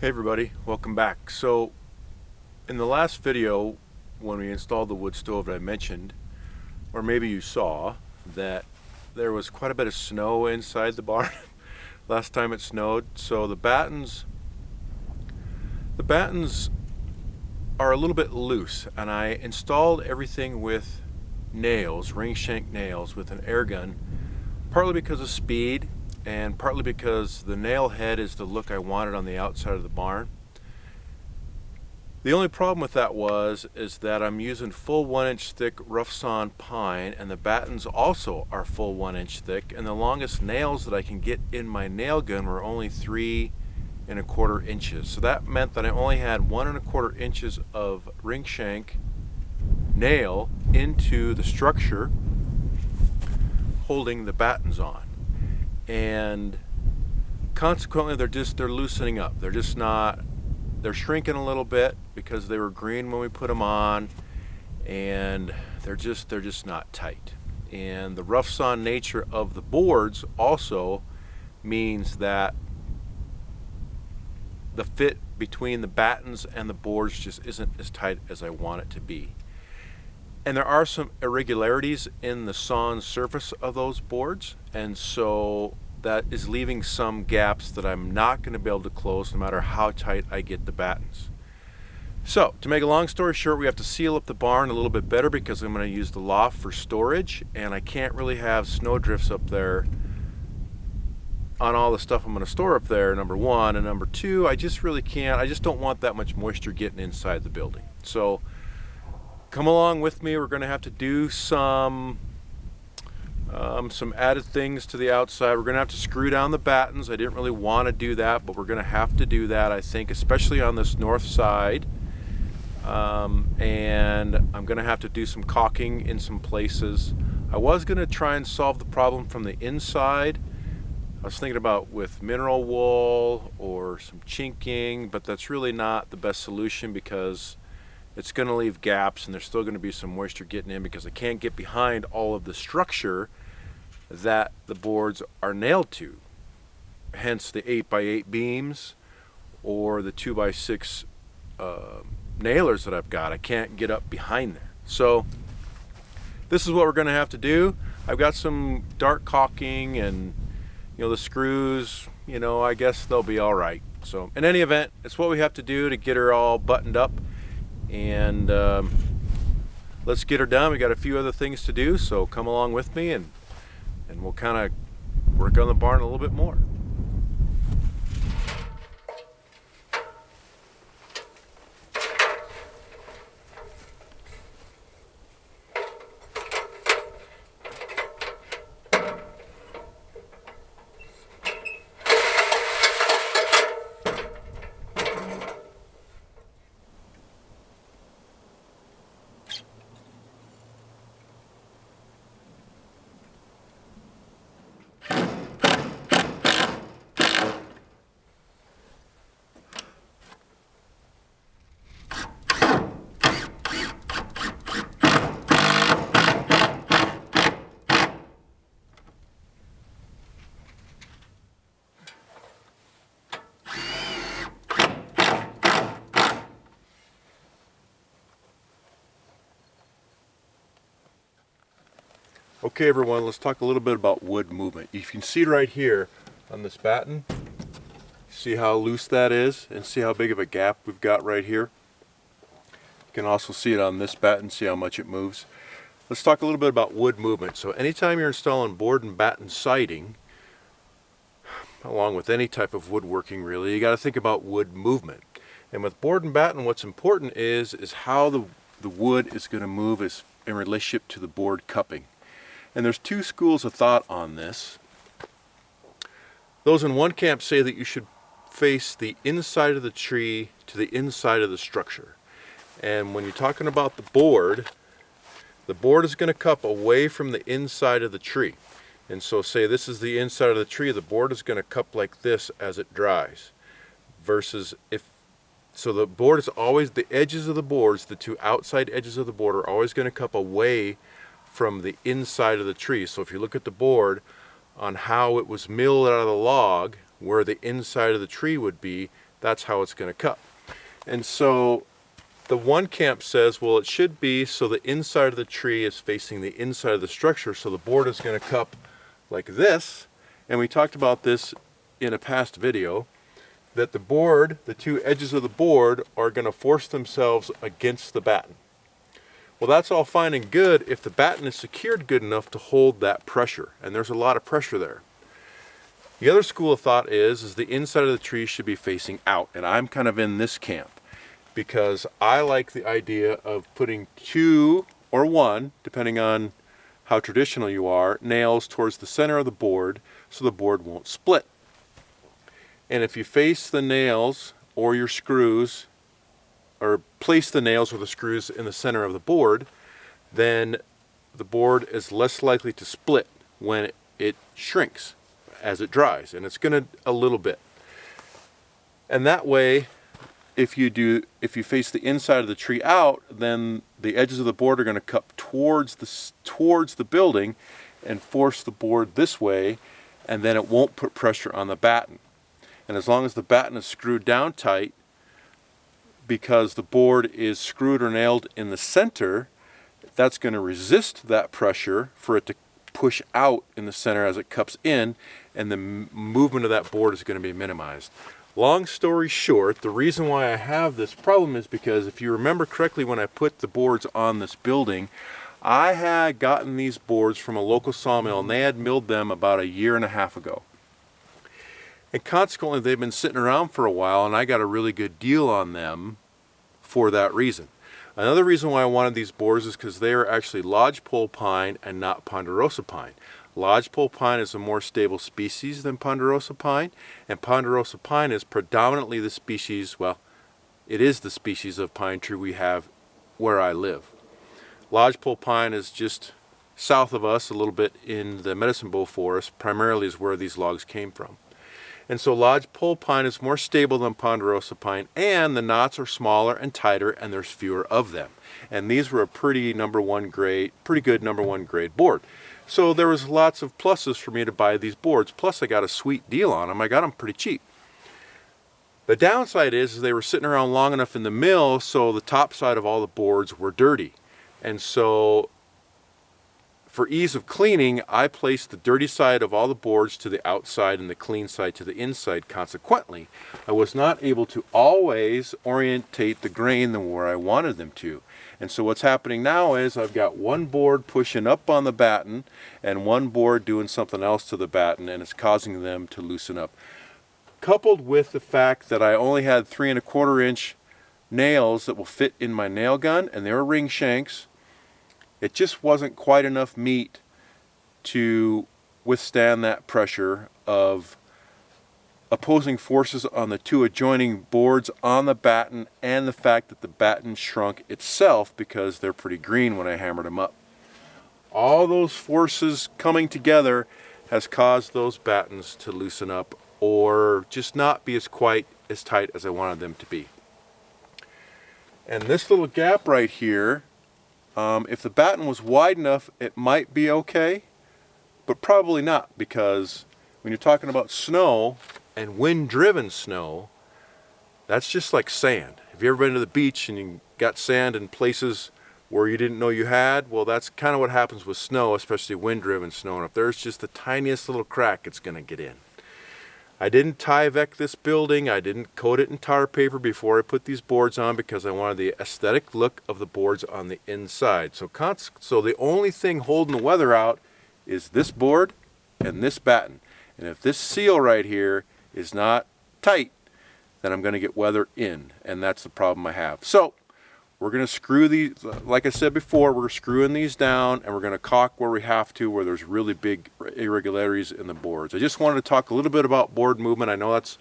Hey everybody, welcome back. So in the last video when we installed the wood stove, I mentioned, or maybe you saw, that there was quite a bit of snow inside the barn last time it snowed. So the battens are a little bit loose, and I installed everything with nails, ring shank nails with an air gun, partly because of speed and partly because the nail head is the look I wanted on the outside of the barn. The only problem with that is that I'm using full 1-inch thick rough sawn pine, and the battens also are full 1-inch thick, and the longest nails that I can get in my nail gun were only 3¼ inches. So that meant that I only had 1¼ inches of ring shank nail into the structure holding the battens on. And consequently they're loosening up. They're shrinking a little bit because they were green when we put them on, and they're just not tight. And the rough sawn nature of the boards also means that the fit between the battens and the boards just isn't as tight as I want it to be. And there are some irregularities in the sawn surface of those boards, and so that is leaving some gaps that I'm not going to be able to close no matter how tight I get the battens. So, to make a long story short, we have to seal up the barn a little bit better because I'm going to use the loft for storage, and I can't really have snow drifts up there on all the stuff I'm going to store up there, number one. And number two, I just really can't. I just don't want that much moisture getting inside the building. So, come along with me. We're going to have to do some added things to the outside. We're going to have to screw down the battens. I didn't really want to do that, but we're going to have to do that, I think, especially on this north side. And I'm going to have to do some caulking in some places. I was going to try and solve the problem from the inside. I was thinking about with mineral wool or some chinking, but that's really not the best solution because it's going to leave gaps, and there's still going to be some moisture getting in because I can't get behind all of the structure that the boards are nailed to. Hence the 8x8 beams or the 2x6 nailers that I've got. I can't get up behind there. So this is what we're going to have to do. I've got some dark caulking, and the screws, I guess they'll be all right. So in any event, it's what we have to do to get her all buttoned up. And let's get her done. We got a few other things to do, so come along with me, and we'll kind of work on the barn a little bit more. Okay everyone, let's talk a little bit about wood movement. You can see right here on this batten, see how loose that is and see how big of a gap we've got right here. You can also see it on this batten, see how much it moves. Let's talk a little bit about wood movement. So anytime you're installing board and batten siding, along with any type of woodworking really, you got to think about wood movement. And with board and batten, what's important is how the wood is going to move in relationship to the board cupping. And there's two schools of thought on this. Those in one camp say that you should face the inside of the tree to the inside of the structure. And when you're talking about the board is going to cup away from the inside of the tree. And so say this is the inside of the tree, the board is going to cup like this as it dries. Versus so the board is always, the edges of the boards, the two outside edges of the board are always going to cup away from the inside of the tree. So if you look at the board on how it was milled out of the log, where the inside of the tree would be, that's how it's going to cup. And so the one camp says, well, it should be so the inside of the tree is facing the inside of the structure, so the board is going to cup like this. And we talked about this in a past video, that the board, the two edges of the board, are going to force themselves against the batten. Well, that's all fine and good if the batten is secured good enough to hold that pressure, and there's a lot of pressure there. The other school of thought is the inside of the tree should be facing out, and I'm kind of in this camp because I like the idea of putting 2 or 1, depending on how traditional you are, nails towards the center of the board so the board won't split. And if you face the nails or your screws, or place the nails or the screws in the center of the board, then the board is less likely to split when it shrinks as it dries, and it's going to a little bit. And that way, if you face the inside of the tree out, then the edges of the board are going to cup towards the building and force the board this way, and then it won't put pressure on the batten. And as long as the batten is screwed down tight, because the board is screwed or nailed in the center, that's going to resist that pressure for it to push out in the center as it cups in, and the movement of that board is going to be minimized. Long story short, the reason why I have this problem is because if you remember correctly, when I put the boards on this building, I had gotten these boards from a local sawmill, and they had milled them about 1.5 years ago. And consequently, they've been sitting around for a while, and I got a really good deal on them for that reason. Another reason why I wanted these boards is because they are actually lodgepole pine and not ponderosa pine. Lodgepole pine is a more stable species than ponderosa pine, and ponderosa pine is predominantly the species, well, it is the species of pine tree we have where I live. Lodgepole pine is just south of us, a little bit in the Medicine Bow Forest, primarily is where these logs came from. And so lodgepole pine is more stable than ponderosa pine, and the knots are smaller and tighter, and there's fewer of them. And these were a pretty good number one grade board. So there was lots of pluses for me to buy these boards. Plus I got a sweet deal on them. I got them pretty cheap. The downside is they were sitting around long enough in the mill, so the top side of all the boards were dirty. And so for ease of cleaning, I placed the dirty side of all the boards to the outside and the clean side to the inside. Consequently, I was not able to always orientate the grain where I wanted them to. And so what's happening now is I've got one board pushing up on the batten and one board doing something else to the batten, and it's causing them to loosen up. Coupled with the fact that I only had 3¼ inch nails that will fit in my nail gun, and they were ring shanks, it just wasn't quite enough meat to withstand that pressure of opposing forces on the 2 adjoining boards on the batten, and the fact that the batten shrunk itself because they're pretty green when I hammered them up. All those forces coming together has caused those battens to loosen up or just not be quite as tight as I wanted them to be. And this little gap right here, if the batten was wide enough, it might be okay, but probably not, because when you're talking about snow and wind-driven snow, that's just like sand. Have you ever been to the beach and you got sand in places where you didn't know you had? Well, that's kind of what happens with snow, especially wind-driven snow. And if there's just the tiniest little crack, it's going to get in. I didn't Tyvek this building. I didn't coat it in tar paper before I put these boards on because I wanted the aesthetic look of the boards on the inside. So the only thing holding the weather out is this board and this batten. And if this seal right here is not tight, then I'm going to get weather in, and that's the problem I have. So we're going to screw these, like I said before, we're screwing these down, and we're going to caulk where we have to, where there's really big irregularities in the boards. I just wanted to talk a little bit about board movement. I know that's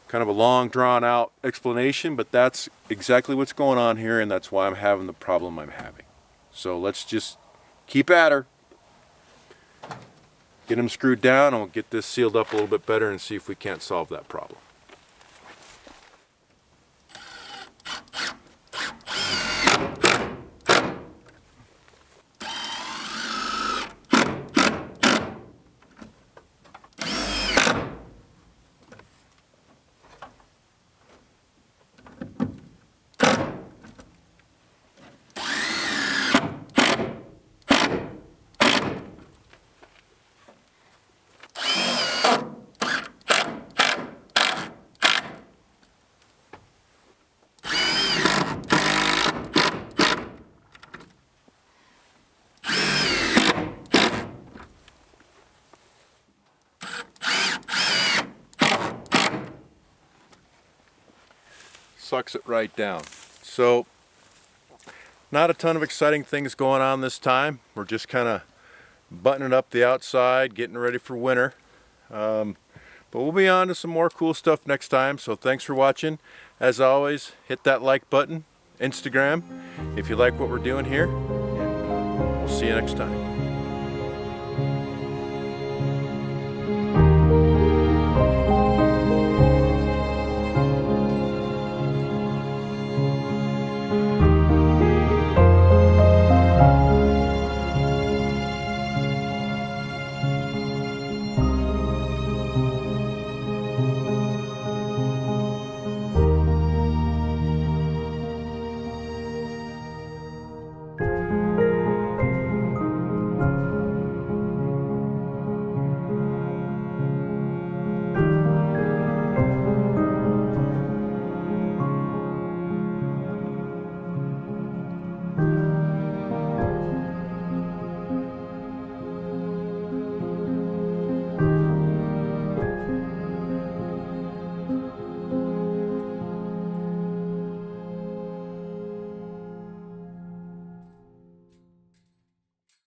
kind of a long, drawn-out explanation, but that's exactly what's going on here, and that's why I'm having the problem I'm having. So let's just keep at her. Get them screwed down, and we'll get this sealed up a little bit better and see if we can't solve that problem. sucks it right down. So not a ton of exciting things going on this time. We're just kind of buttoning up the outside, getting ready for winter. But we'll be on to some more cool stuff next time. So thanks for watching. As always, hit that like button, Instagram, if you like what we're doing here. And we'll see you next time.